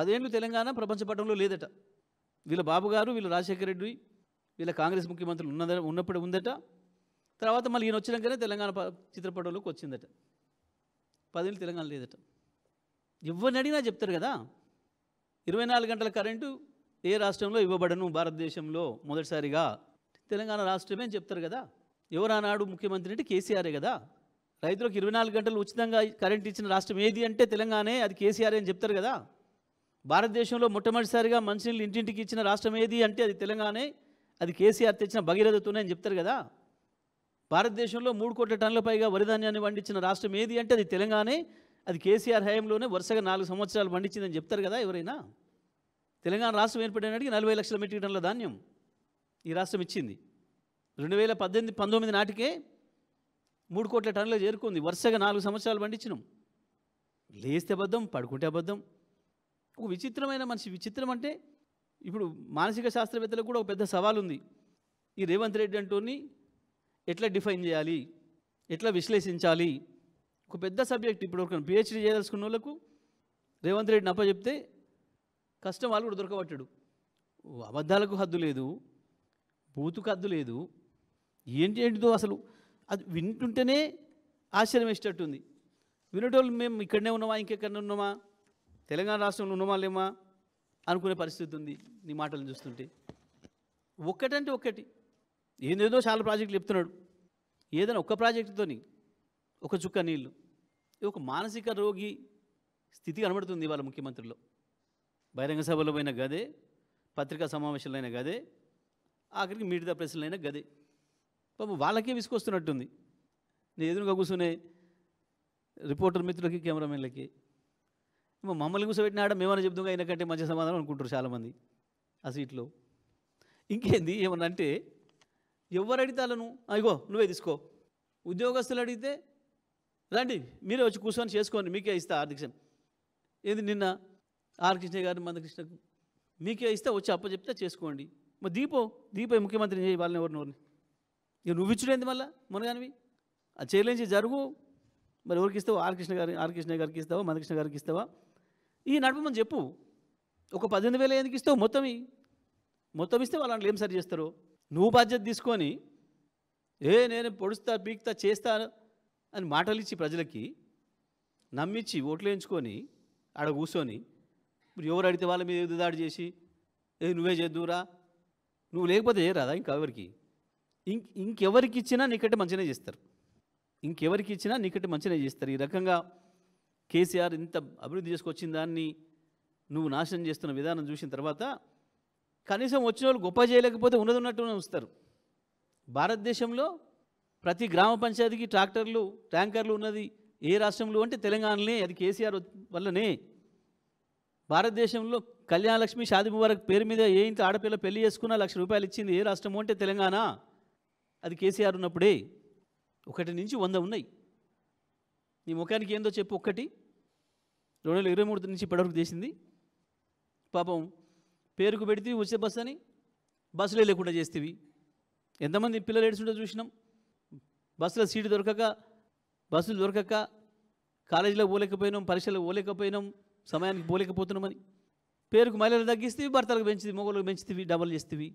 10 ఏళ్ళు తెలంగాణ ప్రపంచ పటంలో లేదట. వీళ్ళ బాబు గారు, వీళ్ళ రాజశేఖర రెడ్డి, వీళ్ళ కాంగ్రెస్ ముఖ్యమంత్రులు ఉన్నప్పుడు ఉందట. తర్వాత మళ్ళీ ఈయన వచ్చినాకనే తెలంగాణ చిత్రపటంలోకి వచ్చిందట. 10 ఏళ్ళు తెలంగాణ లేదట. ఎవరిని అడిగినా చెప్తారు కదా, 24 గంటల కరెంటు ఏ రాష్ట్రంలో ఇవ్వబడను భారతదేశంలో మొదటిసారిగా తెలంగాణ రాష్ట్రమే అని చెప్తారు కదా. ఎవరానాడు ముఖ్యమంత్రి అంటే కేసీఆరే కదా. రైతులకు 24 గంటలు ఉచితంగా కరెంట్ ఇచ్చిన రాష్ట్రం ఏది అంటే తెలంగాణే, అది కేసీఆర్ అని చెప్తారు కదా. భారతదేశంలో మొట్టమొదటిసారిగా మంచినీళ్ళు ఇంటింటికి ఇచ్చిన రాష్ట్రం ఏది అంటే అది తెలంగాణే, అది కేసీఆర్ తెచ్చిన భగీరథతోనే అని చెప్తారు కదా. భారతదేశంలో 3 కోట్ల టన్నుల పైగా వరిధాన్యాన్ని పండించిన రాష్ట్రం ఏది అంటే అది తెలంగాణే, అది కేసీఆర్ హయాంలోనే వరుసగా 4 సంవత్సరాలు పండించిందని చెప్తారు కదా ఎవరైనా. తెలంగాణ రాష్ట్రం ఏర్పడినాటికి 40 లక్షల మెట్రిక్ టన్నుల ధాన్యం ఈ రాష్ట్రం ఇచ్చింది. 2018-19 నాటికే 3 కోట్ల టన్నులు చేరుకుంది. వరుసగా 4 సంవత్సరాలు పండించినాం. లేస్తే అబద్ధం, పడుకుంటే అబద్ధం. ఒక విచిత్రమైన మనిషి. విచిత్రం అంటే ఇప్పుడు మానసిక శాస్త్రవేత్తలకు కూడా ఒక పెద్ద సవాల్ ఉంది. ఈ రేవంత్ రెడ్డి అంటోని ఎట్లా డిఫైన్ చేయాలి, ఎట్లా విశ్లేషించాలి, ఒక పెద్ద సబ్జెక్ట్. ఇప్పుడు ఒక పిహెచ్డీ చేయదలుచుకున్న వాళ్ళకు రేవంత్ రెడ్డిని అప్పచెప్తే కష్టం, వాళ్ళు కూడా దొరకబట్టాడు. అబద్ధాలకు హద్దు లేదు, బూతుకు హద్దు లేదు, ఏంటిదో అసలు అది వింటుంటేనే ఆశ్చర్యం వేసేటట్టుంది. వినేటోళ్ళు మేము ఇక్కడనే ఉన్నామా, ఇంకెక్కడనే ఉన్నామా, తెలంగాణ రాష్ట్రంలో ఉన్నామా లేమా అనుకునే పరిస్థితి ఉంది నీ మాటలను చూస్తుంటే. ఒక్కటంటే ఒక్కటి, ఏదేదో చాలా ప్రాజెక్టులు చెప్తున్నాడు. ఏదైనా ఒక్క ప్రాజెక్టుతోని ఒక చుక్క నీళ్ళు, ఒక మానసిక రోగి స్థితి కనబడుతుంది వాళ్ళ ముఖ్యమంత్రిలో. బహిరంగ సభలో పోయిన గదే, పత్రికా సమావేశాలు అయిన గదే, ఆఖరికి మీడియా ప్రెస్లు అయినా గదే. పాపం వాళ్ళకే విసుకొస్తున్నట్టుంది. నేను ఎదురుగా కూర్చునే రిపోర్టర్ మిత్రులకి, కెమెరామెన్లకి, మమ్మల్ని కూర్చోబెట్టినాడ మేమన్నా చెప్తాం అయినా కంటే మంచి సమాధానం అనుకుంటారు చాలామంది ఆ సీట్లో. ఇంకేంది ఏమన్నా అంటే ఎవరు అడిగితాలను ఇగో నువ్వే తీసుకో. ఉద్యోగస్తులు అడిగితే రండి మీరే వచ్చి కూర్చొని చేసుకోండి, మీకే ఇస్తా ఆర్థిక. ఏది నిన్న ఆర్ కృష్ణ గారు మందకృష్ణకు మీకే ఇస్తే వచ్చి అప్పచెప్తే చేసుకోండి. మరి దీపో ముఖ్యమంత్రిని చేయి వాళ్ళని ఎవరిని. ఇక నువ్వు ఇచ్చుడేంది మళ్ళీ మునగానివి ఆ చేయలేంచి జరుగు. మరి ఎవరికి ఇస్తావు? ఆర్ కృష్ణ గారికి ఇస్తావా, మందకృష్ణ గారికి ఇస్తావా? ఈ నడపమని చెప్పు. ఒక 18,000 ఎందుకు ఇస్తావు? మొత్తం ఇస్తే వాళ్ళు ఏం సరి చేస్తారో. నువ్వు బాధ్యత తీసుకొని నేను పొడుస్తా, పీక్తా, చేస్తా అని మాటలు ఇచ్చి ప్రజలకి నమ్మించి ఓట్లు వేయించుకొని ఆడ కూర్చొని ఇప్పుడు ఎవరు అడిగితే వాళ్ళ మీద ఎదురుదాడి చేసి నువ్వే చేద్దురా, నువ్వు లేకపోతే చేయరాదా ఇంకా ఎవరికి? ఇంకెవరికి ఇచ్చినా నీకంటే మంచిగానే చేస్తారు. ఇంకెవరికి ఇచ్చినా నీకంటే మంచిగానే చేస్తారు. ఈ రకంగా కేసీఆర్ ఇంత అభివృద్ధి చేసుకొచ్చిన దాన్ని నువ్వు నాశనం చేస్తున్న విధానం చూసిన తర్వాత కనీసం వచ్చిన వాళ్ళు గొప్ప చేయలేకపోతే ఉన్నట్టునే ఉంచుతారు. భారతదేశంలో ప్రతి గ్రామ పంచాయతీకి ట్రాక్టర్లు, ట్యాంకర్లు ఉన్నది ఏ రాష్ట్రంలో అంటే తెలంగాణలో, అది కేసీఆర్ వల్లనే. భారతదేశంలో కళ్యాణ లక్ష్మి, షాదీ ముబారక్ పేరు మీద ఏ ఇంటి ఆడపిల్ల పెళ్లి చేసుకున్నా ₹1,00,000 ఇచ్చింది ఏ రాష్ట్రము అంటే తెలంగాణ, అది కేసీఆర్ ఉన్నప్పుడే. 1 నుంచి 100 ఉన్నాయి. నీ ముఖానికి ఏందో చెప్పు. 1 2023 నుంచి ఇప్పటివరకు చేసింది. పాపం పేరుకు పెడితే వచ్చే బస్సు అని బస్సులే లేకుండా చేస్తేవి. ఎంతమంది పిల్లలు ఏడుచుంటో చూసినాం. బస్సులో సీటు దొరకక, బస్సులు దొరకక కాలేజీలో పోలేకపోయినాం, పరీక్షలకు పోలేకపోయినాం, సమయానికి పోలేకపోతున్నామని పేరుకు మహిళలు తగ్గిస్తేవి, భర్తలకు పెంచితివి, మొగలకు పెంచితివి, డబల్ చేస్తేవి.